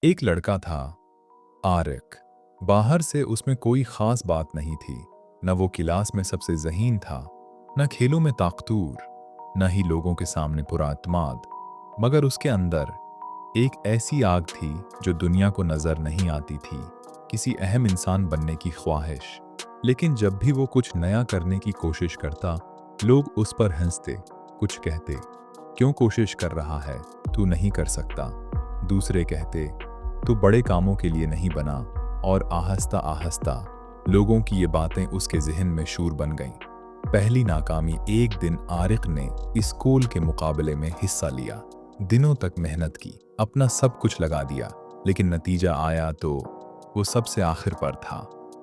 एक लड़का था, आरिक। बाहर से उसमें कोई खास बात नहीं थी। न वो क्लास में सबसे ज़हीन था, न खेलों में ताकतूर, न ही लोगों के सामने पुरातमाद। मगर उसके अंदर एक ऐसी आग थी जो दुनिया को नज़र नहीं आती थी, किसी अहम इंसान बनने की ख्वाहिश। लेकिन जब भी वो कुछ नया करने की कोशिश करता, लोग उस पर हंसते, कुछ कहते, क्यों कोशिश कर रहा है, तू नहीं कर सकता। दूसरे कहते, तू बड़े कामों के लिए नहीं बना। और आहिस्ता आहिस्ता लोगों की ये बातें उसके ज़हन में शूर बन गईं। पहली नाकामी एक दिन आरिक ने स्कूल के मुकाबले में हिस्सा लिया। दिनों तक मेहनत की, अपना सब कुछ लगा दिया, लेकिन नतीजा आया तो वो सबसे आखिर पर था।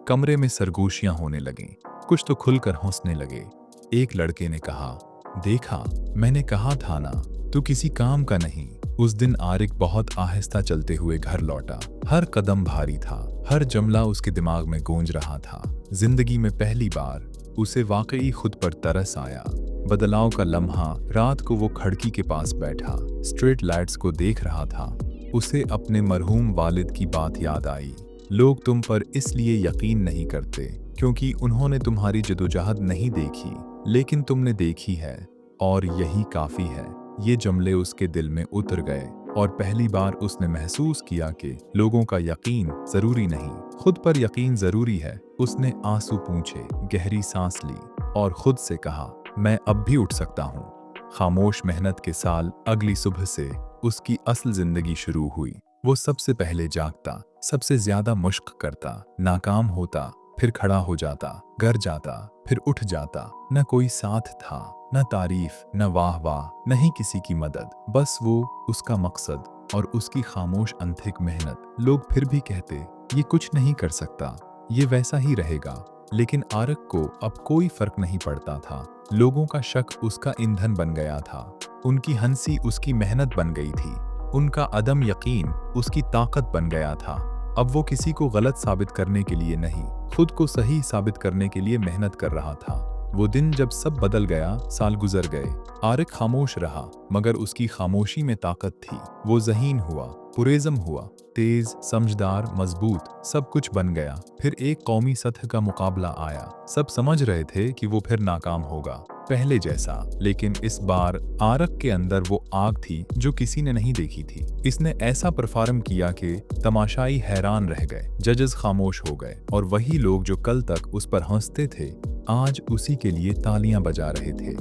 कमरे में सरगोशियां होने लगीं, कुछ तो खुलकर हंसने लगे। एक लड़के ने कहा, देखा, मैंने कहा था ना, तू किसी काम का नहीं। उस दिन आरिक बहुत आहिस्ता चलते हुए घर लौटा। हर कदम भारी था, हर जुमला उसके दिमाग में गूंज रहा था। जिंदगी में पहली बार उसे वाकई खुद पर तरस आया। बदलाव का लम्हा, रात को वो खिड़की के पास बैठा, स्ट्रीट लाइट्स को देख रहा था। उसे अपने मरहूम वालिद की बात याद आई। लोग तुम पर इसलिए यकीन नहीं करते क्योंकि उन्होंने तुम्हारी जदोजहद नहीं देखी, लेकिन तुमने देखी है, और यही काफी है। ये जुमले उसके दिल में उतर गए और पहली बार उसने महसूस किया कि लोगों का यकीन जरूरी नहीं, खुद पर यकीन जरूरी है। उसने आंसू पूंछे, गहरी सांस ली और खुद से कहा, मैं अब भी उठ सकता हूँ। खामोश मेहनत के साल, अगली सुबह से उसकी असल जिंदगी शुरू हुई। वो सबसे पहले जागता, सबसे ज्यादा मुश्क करता, नाकाम होता, फिर खड़ा हो जाता, घर जाता, फिर उठ जाता। न कोई साथ था, न तारीफ, न वाह वाह, न ही किसी की मदद, बस वो, उसका मकसद और उसकी खामोश अनथिक मेहनत। लोग फिर भी कहते, ये कुछ नहीं कर सकता, ये वैसा ही रहेगा। लेकिन आरिक को अब कोई फर्क नहीं पड़ता था। लोगों का शक उसका ईंधन बन गया था, उनकी हंसी उसकी मेहनत बन गई थी, उनका अदम यकीन उसकी ताकत बन गया था। अब वो किसी को गलत साबित करने के लिए नहीं, खुद को सही साबित करने के लिए मेहनत कर रहा था। वो दिन जब सब बदल गया, साल गुजर गए। आरिक खामोश रहा, मगर उसकी खामोशी में ताकत थी। वो ज़हीन हुआ, पुरेज़म हुआ, तेज, समझदार, मजबूत, सब कुछ बन गया। फिर एक कौमी सतह का मुकाबला आया। सब समझ रहे थे कि वो फिर नाकाम होगा, पहले जैसा। लेकिन इस बार आरिक के अंदर वो आग थी जो किसी ने नहीं देखी थी। इसने ऐसा परफॉर्म किया कि तमाशाई हैरान रह गए, जजेस खामोश हो गए, और वही लोग जो कल तक उस पर हंसते थे, आज उसी के लिए तालियां बजा रहे थे।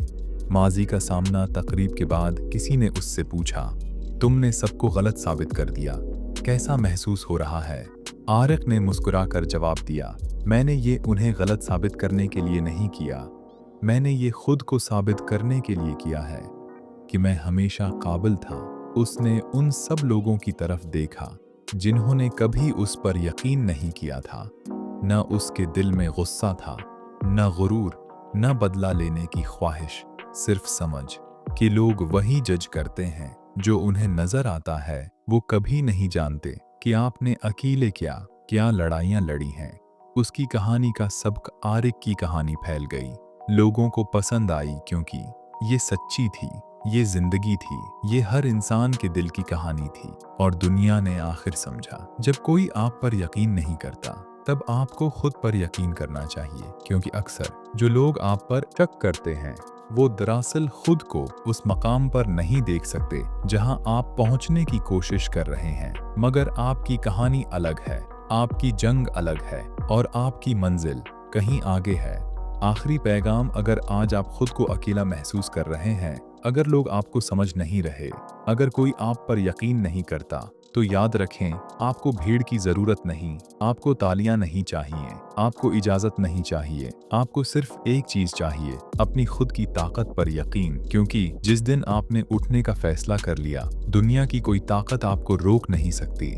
माजी का सामना तकरीब के बाद किसी ने उससे पूछा, तुमने सबको गलत साबित कर दिया, कैसा महसूस हो रहा है? आरिक ने मुस्कुराकर जवाब दिया, मैंने ये उन्हें गलत साबित करने के लिए नहीं किया, मैंने ये खुद को साबित करने के लिए किया है कि मैं हमेशा काबिल था। उसने उन सब लोगों की तरफ देखा जिन्होंने कभी उस पर यकीन नहीं किया था। न उसके दिल में गुस्सा था, न गुरूर, न बदला लेने की ख्वाहिश, सिर्फ समझ कि लोग वही जज करते हैं जो उन्हें नजर आता है। वो कभी नहीं जानते कि आपने अकेले क्या क्या लड़ाइयां लड़ी हैं। उसकी कहानी का सबक आरिक की कहानी फैल गई, लोगों को पसंद आई क्योंकि ये सच्ची थी, ये जिंदगी थी, ये हर इंसान के दिल की कहानी थी। और दुनिया ने आखिर समझा, जब कोई आप पर यकीन नहीं करता, तब आपको खुद पर यकीन करना चाहिए, क्योंकि अक्सर जो लोग आप पर शक करते हैं, वो दरअसल खुद को उस मकाम पर नहीं देख सकते जहां आप पहुंचने की कोशिश कर रहे हैं। मगर आपकी कहानी अलग है, आपकी जंग अलग है, और आपकी मंजिल कहीं आगे है। आखिरी पैगाम, अगर आज आप खुद को अकेला महसूस कर रहे हैं, अगर लोग आपको समझ नहीं रहे, अगर कोई आप पर यकीन नहीं करता, तो याद रखें, आपको भीड़ की जरूरत नहीं, आपको तालियां नहीं चाहिए, आपको इजाजत नहीं चाहिए। आपको सिर्फ एक चीज चाहिए, अपनी खुद की ताकत पर यकीन। क्योंकि जिस दिन आपने उठने का फैसला कर लिया, दुनिया की कोई ताकत आपको रोक नहीं सकती।